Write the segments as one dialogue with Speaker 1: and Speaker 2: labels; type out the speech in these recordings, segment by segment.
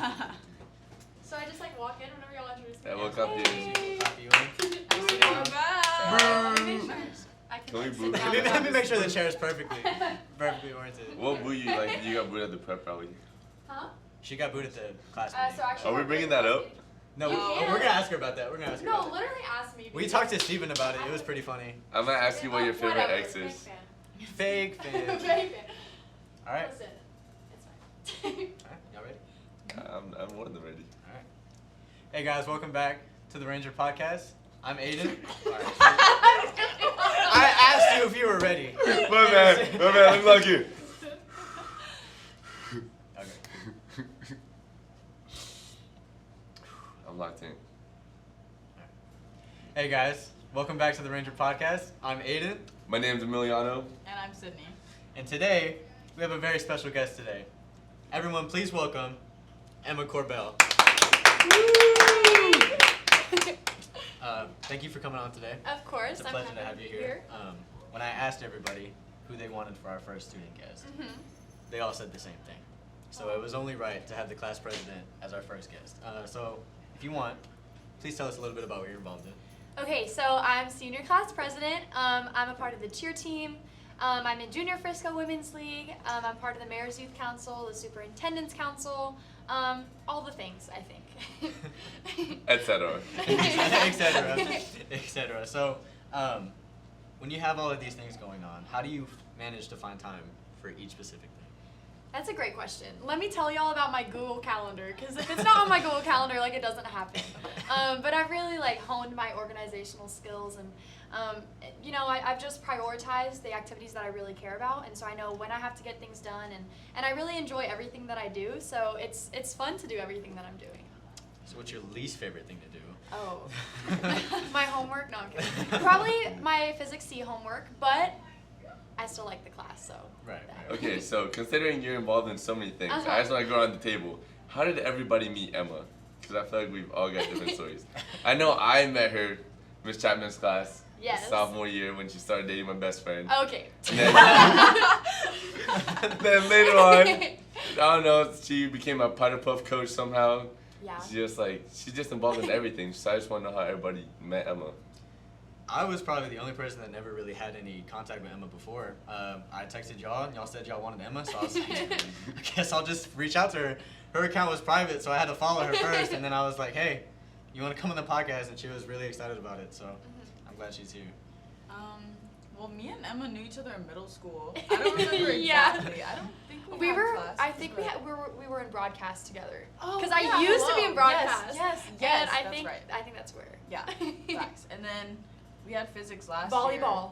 Speaker 1: So I just like walk in whenever y'all introduce me.
Speaker 2: Yeah, we'll copy you. Can we boo?
Speaker 3: Let me make sure the chair is perfectly oriented.
Speaker 2: We'll boo you like you got booed at the prep rally.
Speaker 1: Huh?
Speaker 3: She got booed at the class
Speaker 1: So actually,
Speaker 2: Are we bringing that up?
Speaker 3: No,
Speaker 1: You
Speaker 3: we're
Speaker 1: can.
Speaker 3: gonna ask her about that.
Speaker 1: No, literally ask me.
Speaker 3: We talked to Steven about it. It was pretty funny.
Speaker 2: I'm gonna ask you what your favorite
Speaker 1: Whatever,
Speaker 2: ex is.
Speaker 3: Fake fan.
Speaker 1: Fake fan.
Speaker 3: All right.
Speaker 1: Listen, it's fine.
Speaker 3: All right. Y'all ready?
Speaker 2: I'm more than ready.
Speaker 3: All right. Hey guys, welcome back to the Ranger Podcast. I'm Aiden. All right. I asked you if you were ready.
Speaker 2: My man, I'm lucky.
Speaker 3: Okay.
Speaker 2: I'm locked in.
Speaker 3: Hey guys, welcome back to the Ranger Podcast. I'm Aiden.
Speaker 2: My name's Emiliano.
Speaker 4: And I'm Sydney.
Speaker 3: And today, we have a very special guest today. Everyone, please welcome Emma Corbell. Thank you for coming on today.
Speaker 1: Of course,
Speaker 3: It's a
Speaker 1: I'm
Speaker 3: pleasure
Speaker 1: happy
Speaker 3: to have you
Speaker 1: be
Speaker 3: here. When I asked everybody who they wanted for our first student guest, they all said the same thing. So it was only right to have the class president as our first guest. So if you want, please tell us a little bit about what you're involved in.
Speaker 1: Okay, so I'm senior class president. I'm a part of the cheer team. I'm in Junior Frisco Women's League. I'm part of the Mayor's Youth Council, the Superintendent's Council, all the things, I think.
Speaker 2: Etc.
Speaker 3: etc. So when you have all of these things going on, how do you manage to find time for each specific thing?
Speaker 1: That's a great question. Let me tell y'all about my Google Calendar, because if it's not on my Google Calendar, like, it doesn't happen. But I've really, like, honed my organizational skills, and, you know, I've just prioritized the activities that I really care about, and so I know when I have to get things done, and I really enjoy everything that I do, so it's fun to do everything that I'm doing.
Speaker 3: So what's your least favorite thing to do?
Speaker 1: Oh. My homework? No, I'm kidding. Probably my Physics C homework, but I still like the class, so.
Speaker 3: Right.
Speaker 2: Okay, so considering you're involved in so many things,
Speaker 1: Uh-huh.
Speaker 2: I just want to go around the table. How did everybody meet Emma? Because I feel like we've all got different stories. I know I met her, Miss Chapman's class,
Speaker 1: Yes.
Speaker 2: sophomore year when she started dating my best friend.
Speaker 1: Okay.
Speaker 2: And then later on, I don't know, she became a Powder Puff coach somehow.
Speaker 1: Yeah.
Speaker 2: She's just involved in everything. So I just want to know how everybody met Emma.
Speaker 3: I was probably the only person that never really had any contact with Emma before. I texted y'all, and y'all said y'all wanted Emma, so I was like, I guess I'll just reach out to her. Her account was private, so I had to follow her first, and then I was like, hey, you want to come on the podcast? And she was really excited about it, so I'm glad she's here.
Speaker 4: Well, me and Emma knew each other in middle school. I don't remember
Speaker 1: Yeah.
Speaker 4: exactly. I don't think
Speaker 1: We
Speaker 4: had
Speaker 1: were.
Speaker 4: classes,
Speaker 1: I think
Speaker 4: but-
Speaker 1: we were in broadcast together.
Speaker 4: Oh,
Speaker 1: Because
Speaker 4: yeah,
Speaker 1: I used to be
Speaker 4: hello.
Speaker 1: in broadcast.
Speaker 4: Yes,
Speaker 1: And
Speaker 4: yes,
Speaker 1: I
Speaker 4: that's
Speaker 1: think
Speaker 4: right.
Speaker 1: I think that's where.
Speaker 4: Yeah, facts. And then we had physics last year.
Speaker 1: Volleyball.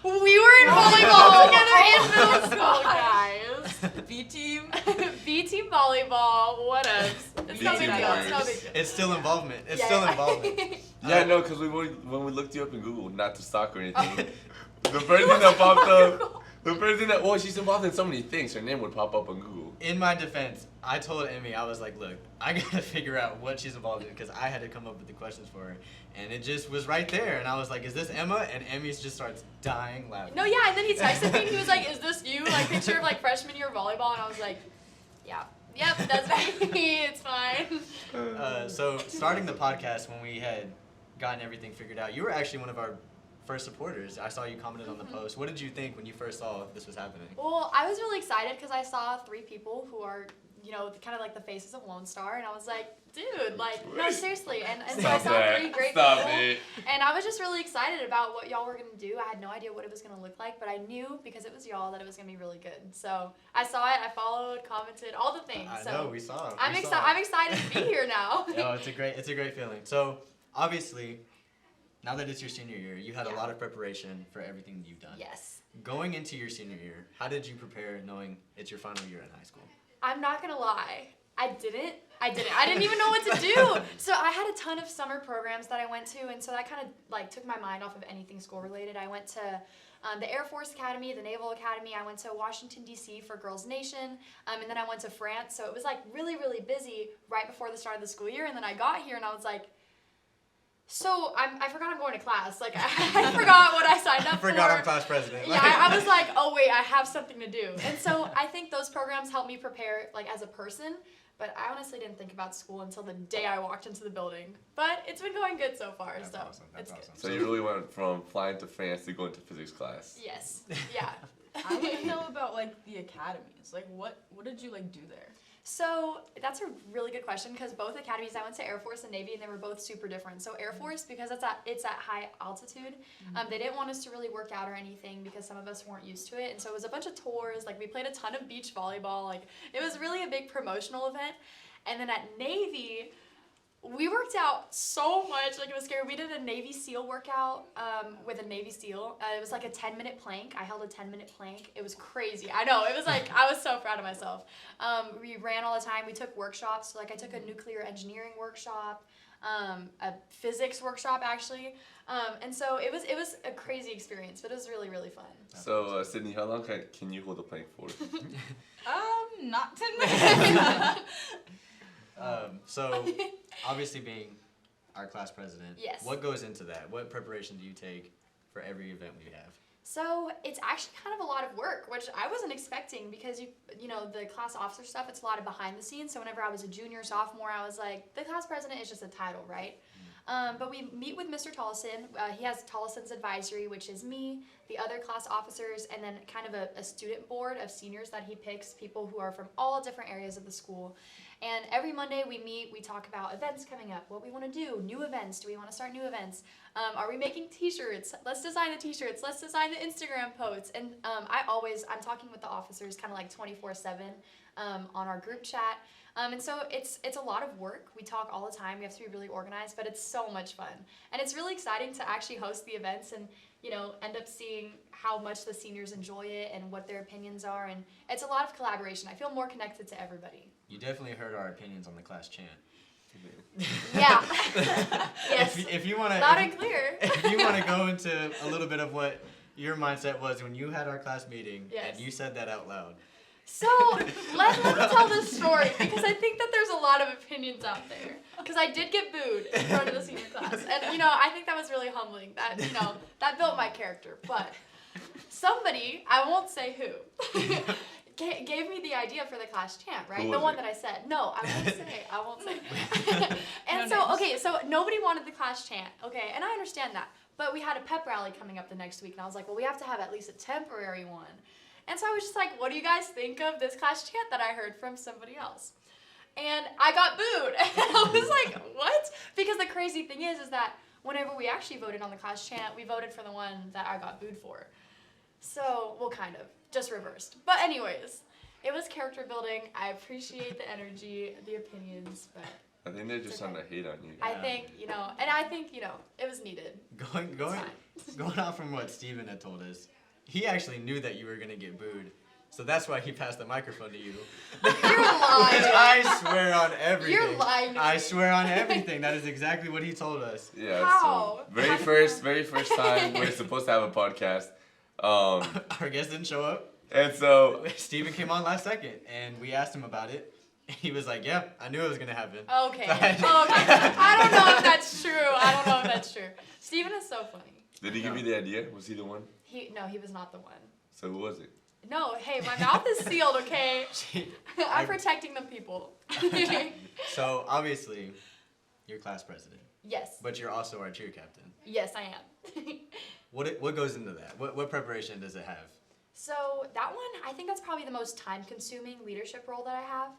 Speaker 1: We were in volleyball together in middle school, guys.
Speaker 4: B team.
Speaker 1: B team volleyball. What else? It's no
Speaker 2: B-team
Speaker 1: big deal. It's no
Speaker 2: warriors.
Speaker 1: big deal.
Speaker 3: It's still involvement. It's
Speaker 1: Yeah,
Speaker 3: still
Speaker 1: yeah.
Speaker 3: involvement.
Speaker 2: Yeah, no, because when we looked you up in Google, not to stalk or anything, the first thing that popped up, well, she's involved in so many things, her name would pop up on Google.
Speaker 3: In my defense, I told Emmy, I was like, look, I gotta figure out what she's involved in because I had to come up with the questions for her. And it just was right there. And I was like, is this Emma? And Emmy just starts dying laughing.
Speaker 1: No, yeah, and then he texted me and he was like, "Is this you?" Like picture of like freshman year volleyball, and I was like, "Yeah, yep, that's me. It's fine."
Speaker 3: So starting the podcast when we had gotten everything figured out, you were actually one of our first supporters. I saw you commented on the post. What did you think when you first saw this was happening?
Speaker 1: Well, I was really excited because I saw 3 people who are, you know, kind of like the faces of Lone Star, and I was like, dude, like, no, seriously. And so I
Speaker 2: Stop
Speaker 1: saw
Speaker 2: that.
Speaker 1: 3 great
Speaker 2: Stop
Speaker 1: people,
Speaker 2: it.
Speaker 1: and I was just really excited about what y'all were gonna do. I had no idea what it was gonna look like, but I knew because it was y'all that it was gonna be really good. So I saw it, I followed, commented, all the things.
Speaker 3: I
Speaker 1: So
Speaker 3: know, we saw it.
Speaker 1: I'm excited to be here now.
Speaker 3: No, it's a great feeling. So obviously, now that it's your senior year, you had a
Speaker 1: Yeah.
Speaker 3: lot of preparation for everything that you've done.
Speaker 1: Yes.
Speaker 3: Going into your senior year, how did you prepare knowing it's your final year in high school?
Speaker 1: I'm not gonna lie. I didn't even know what to do. So I had a ton of summer programs that I went to, and so that kind of like took my mind off of anything school related. I went to the Air Force Academy, the Naval Academy. I went to Washington, D.C. for Girls Nation, and then I went to France. So it was like really, really busy right before the start of the school year, and then I got here and I was like, so I forgot I'm going to class. Like I forgot what I signed up for.
Speaker 3: Forgot I'm class president.
Speaker 1: Yeah, I was like, oh wait, I have something to do. And so I think those programs helped me prepare like as a person, But I honestly didn't think about school until the day I walked into the building. But it's been going good so far.
Speaker 3: That's
Speaker 1: so
Speaker 3: awesome. That's
Speaker 1: it's
Speaker 3: awesome.
Speaker 2: So you really went from flying to France to going to physics class.
Speaker 1: good. Yes. Yeah.
Speaker 4: I want to know about like the academies. Like what did you like do there?
Speaker 1: So that's a really good question because both academies, I went to Air Force and Navy, and they were both super different. So Air Force, because it's at high altitude, they didn't want us to really work out or anything because some of us weren't used to it. And so it was a bunch of tours. Like we played a ton of beach volleyball. Like it was really a big promotional event. And then at Navy, we worked out so much, like it was scary. We did a Navy SEAL workout with a Navy SEAL. It was like a 10-minute plank. I held a 10-minute plank. It was crazy. I know, it was like, I was so proud of myself. We ran all the time. We took workshops. So like I took a nuclear engineering workshop, a physics workshop actually. And so it was a crazy experience, but it was really, really fun.
Speaker 2: So Sydney, how long can you hold a plank for?
Speaker 4: Not 10 minutes.
Speaker 3: So, obviously being our class president,
Speaker 1: Yes.
Speaker 3: what goes into that? What preparation do you take for every event we have?
Speaker 1: So it's actually kind of a lot of work, which I wasn't expecting because you know the class officer stuff. It's a lot of behind the scenes. So whenever I was a junior, sophomore, I was like, the class president is just a title, right? But we meet with Mr. Tollison. He has Tollison's advisory, which is me, the other class officers, and then kind of a student board of seniors that he picks, people who are from all different areas of the school. And every Monday we meet, we talk about events coming up, what we want to do, new events, do we want to start new events, are we making t-shirts, let's design the t-shirts, let's design the Instagram posts. And I'm talking with the officers kind of like 24/7 on our group chat. And so it's a lot of work. We talk all the time. We have to be really organized, but it's so much fun. And it's really exciting to actually host the events and, you know, end up seeing how much the seniors enjoy it and what their opinions are. And it's a lot of collaboration. I feel more connected to everybody.
Speaker 3: You definitely heard our opinions on the class chant.
Speaker 1: Yeah. Yes.
Speaker 3: If you want to,
Speaker 1: Loud and clear.
Speaker 3: if you want to go into a little bit of what your mindset was when you had our class meeting
Speaker 1: Yes.
Speaker 3: and you said that out loud.
Speaker 1: So let me tell this story because I think that there's a lot of opinions out there. Because I did get booed in front of the senior class, and you know I think that was really humbling. That that built my character. But somebody, I won't say who, gave me the idea for the class chant. Right,
Speaker 2: Who
Speaker 1: the
Speaker 2: was
Speaker 1: one
Speaker 2: it?
Speaker 1: that I said. No, I won't say. And
Speaker 4: No
Speaker 1: so
Speaker 4: names.
Speaker 1: okay, so nobody wanted the class chant. Okay, and I understand that. But we had a pep rally coming up the next week, and I was like, well, we have to have at least a temporary one. And so I was just like, what do you guys think of this class chant that I heard from somebody else? And I got booed. And I was like, what? Because the crazy thing is that whenever we actually voted on the class chant, we voted for the one that I got booed for. So, well, kind of. Just reversed. But anyways, it was character building. I appreciate the energy, the opinions, but
Speaker 2: I think they're just
Speaker 1: It's
Speaker 2: trying
Speaker 1: okay.
Speaker 2: to hate on you.
Speaker 1: I think, it was needed.
Speaker 3: Going off from what Steven had told us, he actually knew that you were gonna get booed, so that's why he passed the microphone to you.
Speaker 1: You're
Speaker 3: Because
Speaker 1: lying.
Speaker 3: I swear on everything.
Speaker 1: You're lying to
Speaker 3: I
Speaker 1: me.
Speaker 3: swear on everything. That is exactly what he told us.
Speaker 2: Yeah.
Speaker 1: How?
Speaker 2: So very first time we're supposed to have a podcast,
Speaker 3: Our guest didn't show up.
Speaker 2: and so
Speaker 3: Steven came on last second, and we asked him about it. He was like, "Yeah, I knew it was gonna happen."
Speaker 1: Okay. I don't know if that's true. Steven is so funny.
Speaker 2: did he give you the idea? Was he the one?
Speaker 1: No, he was not the one.
Speaker 2: So who was it?
Speaker 1: No, hey, my mouth is sealed, okay? I'm
Speaker 3: I-
Speaker 1: protecting the people.
Speaker 3: So obviously, you're class president,
Speaker 1: Yes.
Speaker 3: but you're also our cheer captain.
Speaker 1: Yes, I am.
Speaker 3: What goes into that? What preparation does it have?
Speaker 1: So that one, I think that's probably the most time-consuming leadership role that I have.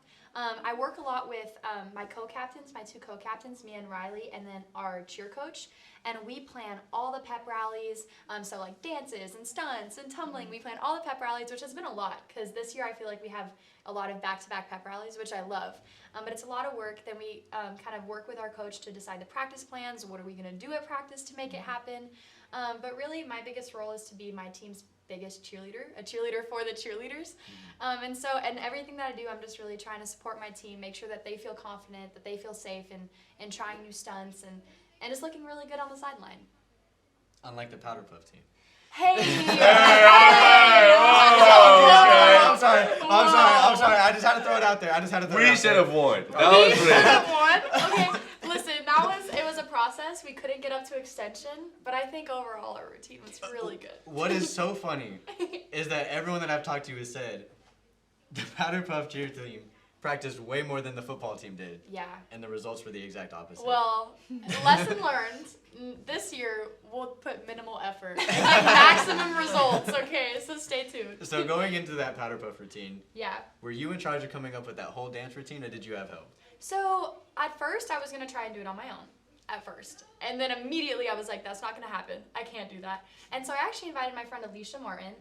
Speaker 1: I work a lot with my co-captains, my two co-captains, me and Riley, and then our cheer coach. And we plan all the pep rallies, so like dances and stunts and tumbling. We plan all the pep rallies, which has been a lot, because this year I feel like we have a lot of back-to-back pep rallies, which I love. But it's a lot of work. Then we kind of work with our coach to decide the practice plans. What are we going to do at practice to make it happen? But really, my biggest role is to be my team's biggest cheerleader, a cheerleader for the cheerleaders. And everything that I do, I'm just really trying to support my team, make sure that they feel confident, that they feel safe in trying new stunts and just looking really good on the sideline.
Speaker 3: Unlike the Powder Puff team.
Speaker 1: Hey!
Speaker 3: I'm sorry. I just had to throw it out there.
Speaker 2: We should have won. That was
Speaker 1: We should
Speaker 2: great.
Speaker 1: have won. Okay, listen, it was a process. We couldn't get up to extension, but I think overall our routine was really good.
Speaker 3: What is so funny is that everyone that I've talked to has said the Powder Puff cheer team practiced way more than the football team did,
Speaker 1: Yeah.
Speaker 3: and the results were the exact opposite.
Speaker 1: Well, lesson learned. This year we'll put minimal effort and get maximum results. Okay, so stay tuned.
Speaker 3: So going into that powder puff routine,
Speaker 1: Yeah.
Speaker 3: were you in charge of coming up with that whole dance routine, or did you have help?
Speaker 1: So at first I was gonna try and do it on my own. At first, and then immediately I was like, that's not gonna happen. I can't do that. And so I actually invited my friend Alicia Martin.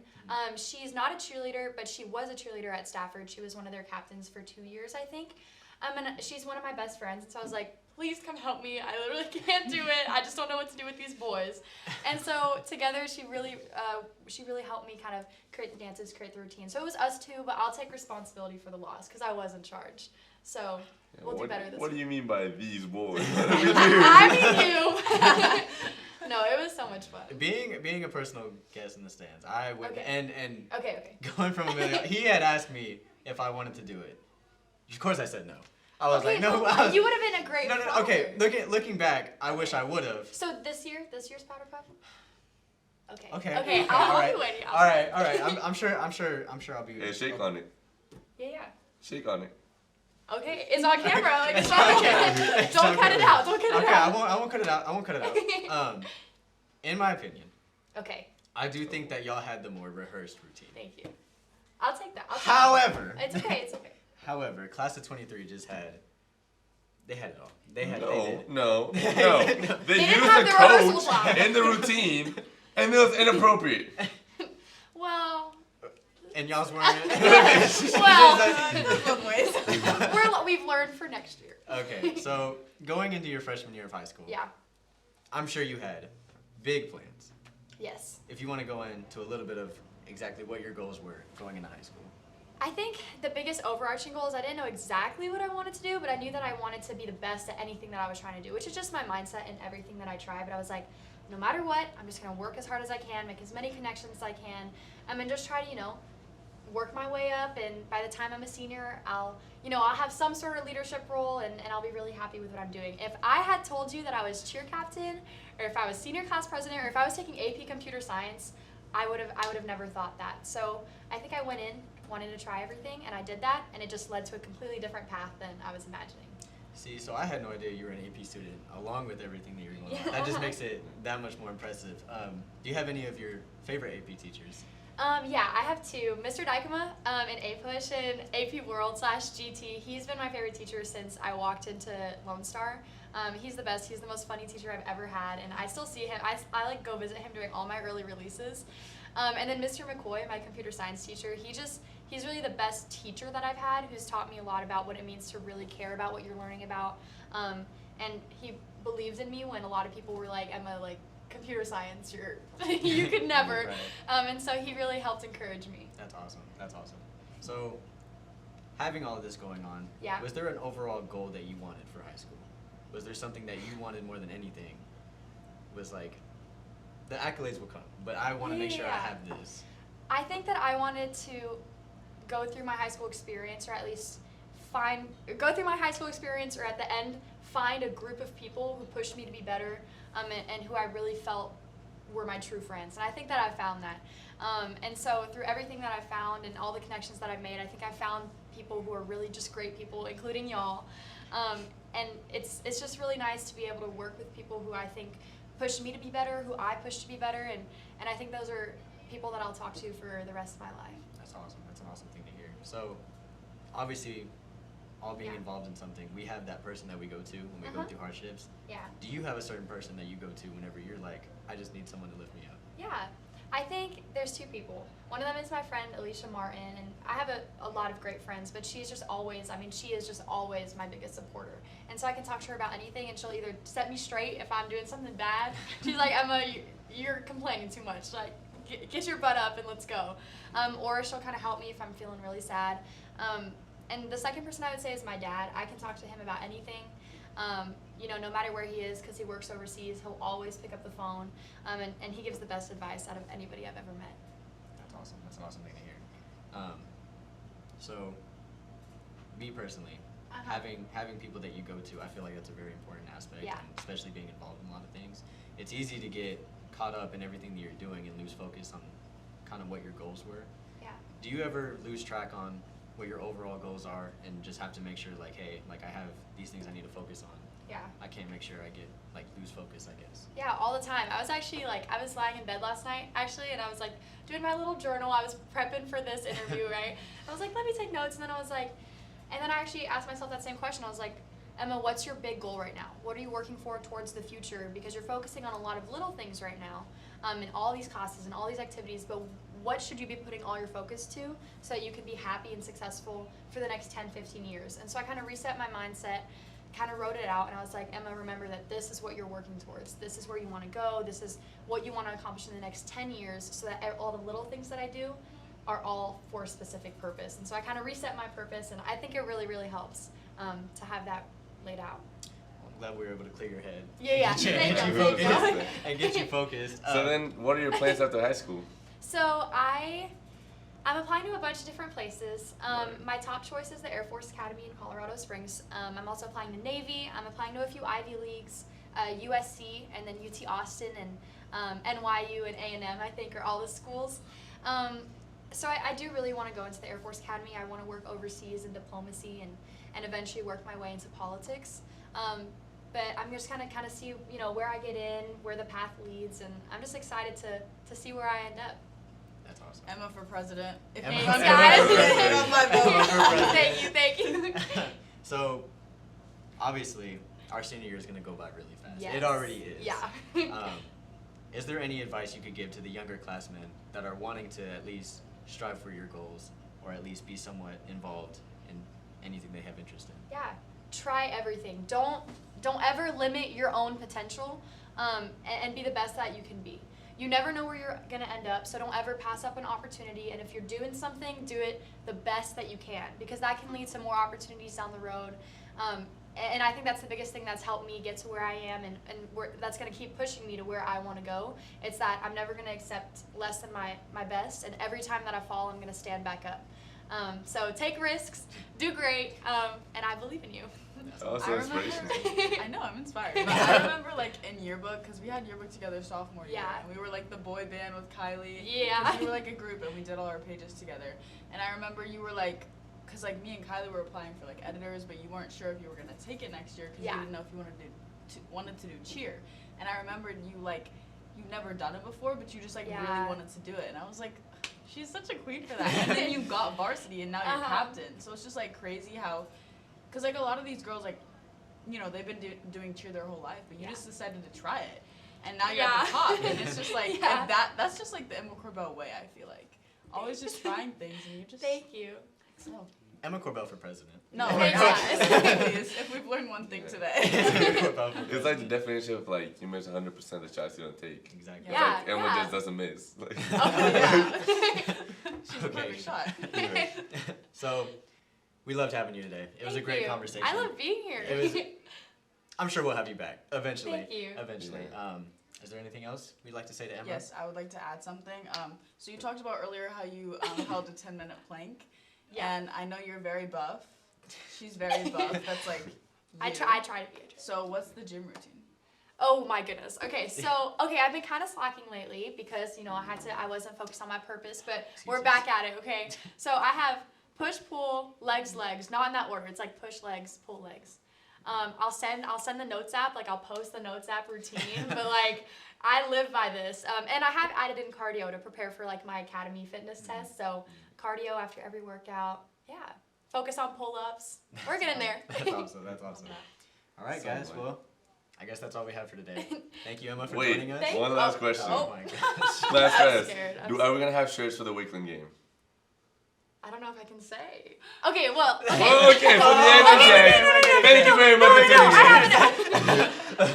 Speaker 1: She's not a cheerleader, but she was a cheerleader at Stafford. She was one of their captains for 2 years, I think. And she's one of my best friends. And so I was like, please come help me. I literally can't do it. I just don't know what to do with these boys. And so together, she really helped me kind of create the dances, create the routine. So it was us two, but I'll take responsibility for the loss because I was in charge. So we'll do better this
Speaker 2: What do
Speaker 1: week.
Speaker 2: you mean by these boys?
Speaker 1: I mean you. No, it was so much fun.
Speaker 3: Being a personal guest in the stands, I would
Speaker 1: Okay.
Speaker 3: and
Speaker 1: Okay.
Speaker 3: going from Emilio, he had asked me if I wanted to do it. Of course, I said no. I was like, no.
Speaker 1: well, you would have been a great
Speaker 3: No. Okay, looking back, I wish I would have.
Speaker 1: So this year's powder puff. Okay.
Speaker 3: Okay.
Speaker 1: Okay.
Speaker 3: all
Speaker 1: I'll
Speaker 3: right.
Speaker 1: be waiting.
Speaker 3: All right. I'm sure I'll be.
Speaker 2: Hey, shake on it.
Speaker 1: Yeah.
Speaker 2: Shake on it.
Speaker 1: Okay. It's on camera. Like, it's not okay. Don't cut it out. Don't cut it
Speaker 3: Okay,
Speaker 1: out.
Speaker 3: I won't cut it out. I won't cut it out. In my opinion,
Speaker 1: Okay.
Speaker 3: I do think that y'all had the more rehearsed routine.
Speaker 1: Thank you. I'll take that.
Speaker 3: However,
Speaker 1: It's okay. It's okay.
Speaker 3: However, class of 23 just had. They had it all. They had.
Speaker 2: No,
Speaker 3: They did.
Speaker 2: no. They
Speaker 1: didn't
Speaker 2: used
Speaker 1: have
Speaker 2: the
Speaker 1: the rehearsal
Speaker 2: coach
Speaker 1: time.
Speaker 2: in the routine, and it was inappropriate.
Speaker 1: Well.
Speaker 3: And y'all's wearing it.
Speaker 1: Well.
Speaker 4: Both ways.
Speaker 1: We've learned for next year.
Speaker 3: Okay, so going into your freshman year of high school,
Speaker 1: Yeah.
Speaker 3: I'm sure you had big plans.
Speaker 1: Yes.
Speaker 3: If you want to go into a little bit of exactly what your goals were going into high school.
Speaker 1: I think the biggest overarching goal is I didn't know exactly what I wanted to do, but I knew that I wanted to be the best at anything that I was trying to do, which is just my mindset in everything that I try. But I was like, no matter what, I'm just going to work as hard as I can, make as many connections as I can, and just try to, work my way up. And by the time I'm a senior, I'll have some sort of leadership role, and I'll be really happy with what I'm doing. If I had told you that I was cheer captain, or if I was senior class president, or if I was taking AP Computer Science, I would have never thought that. So I think I went in wanting to try everything, and I did that, and it just led to a completely different path than I was imagining.
Speaker 3: See, so I had no idea you were an AP student, along with everything that you're going on.
Speaker 1: Yeah.
Speaker 3: That just makes it that much more impressive. Do you have any of your favorite AP teachers?
Speaker 1: Yeah, I have two. Mr. Dykema in A-Push and AP World/GT. He's been my favorite teacher since I walked into Lone Star. He's the best. He's the most funny teacher I've ever had, and I still see him. I go visit him during all my early releases. And then Mr. McCoy, my computer science teacher, he's really the best teacher that I've had, who's taught me a lot about what it means to really care about what you're learning about. And he believes in me when a lot of people were like, Emma, like, computer science, you could never.
Speaker 3: Right.
Speaker 1: And so he really helped encourage me.
Speaker 3: That's awesome. That's awesome. So, having all of this going on,
Speaker 1: Yeah.
Speaker 3: was there an overall goal that you wanted for high school? Was there something that you wanted more than anything? Was like, the accolades will come, but I want to make sure I
Speaker 1: Yeah.
Speaker 3: have this.
Speaker 1: I think that I wanted to go through my high school experience, or at least go through my high school experience, or at the end, find a group of people who pushed me to be better, and who I really felt were my true friends. And I think that I found that. And so through everything that I found and all the connections that I've made, I think I found people who are really just great people, including y'all. And it's just really nice to be able to work with people who I think pushed me to be better, who I pushed to be better, and I think those are people that I'll talk to for the rest of my life.
Speaker 3: That's awesome. That's an awesome thing to hear. So, obviously, all being
Speaker 1: Yeah.
Speaker 3: involved in something, we have that person that we go to when we go
Speaker 1: Uh-huh.
Speaker 3: through hardships.
Speaker 1: Yeah.
Speaker 3: Do you have a certain person that you go to whenever you're like, I just need someone to lift me up?
Speaker 1: Yeah, I think there's two people. One of them is my friend Alicia Martin, and I have a lot of great friends, but she is just always my biggest supporter. And so I can talk to her about anything, and she'll either set me straight if I'm doing something bad. She's like, Emma, you're complaining too much. Like, get your butt up and let's go. Or she'll kind of help me if I'm feeling really sad. And the second person I would say is my dad. I can talk to him about anything. No matter where he is, because he works overseas, he'll always pick up the phone, and he gives the best advice out of anybody I've ever met.
Speaker 3: That's awesome. That's an awesome thing to hear. So, me personally, having people that you go to, I feel like that's a very important aspect,
Speaker 1: Yeah.
Speaker 3: and especially being involved in a lot of things. It's easy to get caught up in everything that you're doing and lose focus on kind of what your goals were.
Speaker 1: Yeah.
Speaker 3: Do you ever lose track on what your overall goals are, and just have to make sure like, hey, like I have these things I need to focus on.
Speaker 1: Yeah.
Speaker 3: I can't make sure I get like lose focus, I guess.
Speaker 1: Yeah, all the time. I was actually I was lying in bed last night actually, and I was like doing my little journal. I was prepping for this interview, right? I was like, let me take notes, and then I was like, and then I actually asked myself that same question. I was like, Emma, what's your big goal right now? What are you working for towards the future? Because you're focusing on a lot of little things right now, in all these classes and all these activities, but what should you be putting all your focus to so that you can be happy and successful for the next 10, 15 years? And so I kind of reset my mindset, kind of wrote it out, and I was like, Emma, remember that this is what you're working towards. This is where you want to go. This is what you want to accomplish in the next 10 years so that all the little things that I do are all for a specific purpose. And so I kind of reset my purpose, and I think it really, really helps to have that laid out.
Speaker 3: I'm glad we were able to clear your head.
Speaker 1: Yeah.
Speaker 3: Get you
Speaker 1: Thank you.
Speaker 3: focused and get you focused.
Speaker 2: So then, what are your plans after high school?
Speaker 1: So I'm applying to a bunch of different places. My top choice is the Air Force Academy in Colorado Springs. I'm also applying to Navy. I'm applying to a few Ivy Leagues, USC, and then UT Austin, and NYU and A&M, I think, are all the schools. So I do really want to go into the Air Force Academy. I want to work overseas in diplomacy and eventually work my way into politics. But I'm just kind of see, where I get in, where the path leads, and I'm just excited to see where I end up.
Speaker 3: That's awesome.
Speaker 4: Emma for president. If
Speaker 3: Emma
Speaker 4: you
Speaker 1: Thanks,
Speaker 3: for
Speaker 1: guys.
Speaker 3: president.
Speaker 4: on my vote.
Speaker 3: Emma for president.
Speaker 1: Thank you.
Speaker 3: So, obviously, our senior year is going to go by really fast.
Speaker 1: Yes.
Speaker 3: It already is.
Speaker 1: Yeah.
Speaker 3: Is there any advice you could give to the younger classmen that are wanting to at least strive for your goals, or at least be somewhat involved in anything they have interest in?
Speaker 1: Yeah, try everything. Don't ever limit your own potential, and be the best that you can be. You never know where you're gonna end up, so don't ever pass up an opportunity. And if you're doing something, do it the best that you can, because that can lead to more opportunities down the road. And I think that's the biggest thing that's helped me get to where I am, and that's going to keep pushing me to where I want to go. It's that I'm never going to accept less than my best, and every time that I fall, I'm going to stand back up. So take risks, do great, and I believe in you.
Speaker 2: Also
Speaker 4: I remember,
Speaker 2: inspirational.
Speaker 4: I know, I'm inspired. But I remember in yearbook, because we had yearbook together sophomore year,
Speaker 1: Yeah.
Speaker 4: and we were the boy band with Kylie.
Speaker 1: Yeah.
Speaker 4: 'Cause we were a group, and we did all our pages together. And I remember you were because me and Kylie were applying for editors, but you weren't sure if you were gonna take it next year because
Speaker 1: Yeah.
Speaker 4: you didn't know if you wanted to do cheer. And I remembered you've never done it before, but you just really
Speaker 1: Yeah.
Speaker 4: wanted to do it. And I was like, she's such a queen for that. And then you got varsity, and now you're captain. So it's just crazy how, because a lot of these girls they've been doing cheer their whole life, but you just decided to try it, and now you're at the top. And it's just
Speaker 1: Yeah.
Speaker 4: that's just the Emma Corbell way. I feel always just trying things, and you just
Speaker 1: Thank you.
Speaker 4: excel.
Speaker 3: Emma Corbell for president.
Speaker 4: No,
Speaker 1: Thanks,
Speaker 4: please, if we've learned one thing today.
Speaker 3: Emma Corbell for
Speaker 2: It's
Speaker 3: president.
Speaker 2: the definition of you miss 100% of the shots you don't take.
Speaker 3: Exactly.
Speaker 1: Yeah.
Speaker 2: It's Emma just doesn't miss.
Speaker 4: Oh, yeah. She's a
Speaker 3: Okay.
Speaker 4: perfect shot.
Speaker 3: So, we loved having you today. It was a
Speaker 1: Thank
Speaker 3: great
Speaker 1: you.
Speaker 3: conversation.
Speaker 1: I love being here.
Speaker 3: It was. I'm sure we'll have you back eventually.
Speaker 1: Thank you.
Speaker 3: Eventually. Is there anything else we'd like to say to Emma?
Speaker 4: Yes, I would like to add something. So you talked about earlier how you held a 10-minute plank.
Speaker 1: Yeah.
Speaker 4: And I know you're very buff. She's very buff. That's
Speaker 1: I
Speaker 4: you.
Speaker 1: try to be a
Speaker 4: So what's the gym routine?
Speaker 1: Oh my goodness. Okay, so I've been kind of slacking lately because I wasn't focused on my purpose, but we're back at it. Okay, so I have push, pull, legs, not in that order. It's push legs, pull legs. I'll send the notes app, I'll post the notes app routine, but I live by this. And I have added in cardio to prepare for my academy fitness test. So cardio after every workout. Yeah. Focus on pull-ups. We're getting there.
Speaker 3: That's awesome. That's awesome. All right, guys.
Speaker 2: Somewhat.
Speaker 3: Well, I guess that's all we have for today. Thank you, Emma, for
Speaker 2: Wait,
Speaker 3: joining us.
Speaker 1: Thank-
Speaker 2: one last
Speaker 1: oh,
Speaker 2: question.
Speaker 3: Oh my gosh.
Speaker 2: Last
Speaker 1: I'm
Speaker 2: question.
Speaker 1: scared.
Speaker 2: Are we going to have shirts for the Wakeland game?
Speaker 1: I don't know if I can say. Okay, well, okay.
Speaker 2: Oh, okay, for the end of the day. Thank you very much for tuning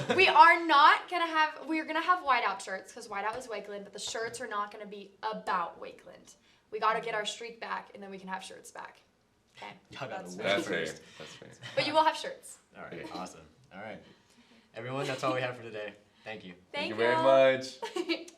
Speaker 2: in.
Speaker 1: We're gonna have whiteout shirts because whiteout is Wakeland, but the shirts are not gonna be about Wakeland. We gotta get our streak back, and then we can have shirts back. Okay.
Speaker 3: Y'all got
Speaker 4: That's
Speaker 3: to
Speaker 2: That's
Speaker 3: wait
Speaker 2: fair.
Speaker 3: first.
Speaker 2: That's fair.
Speaker 1: But you will have shirts.
Speaker 3: All right, awesome. All right. Everyone, that's all we have for today. Thank you.
Speaker 2: Thank you very much.
Speaker 1: much.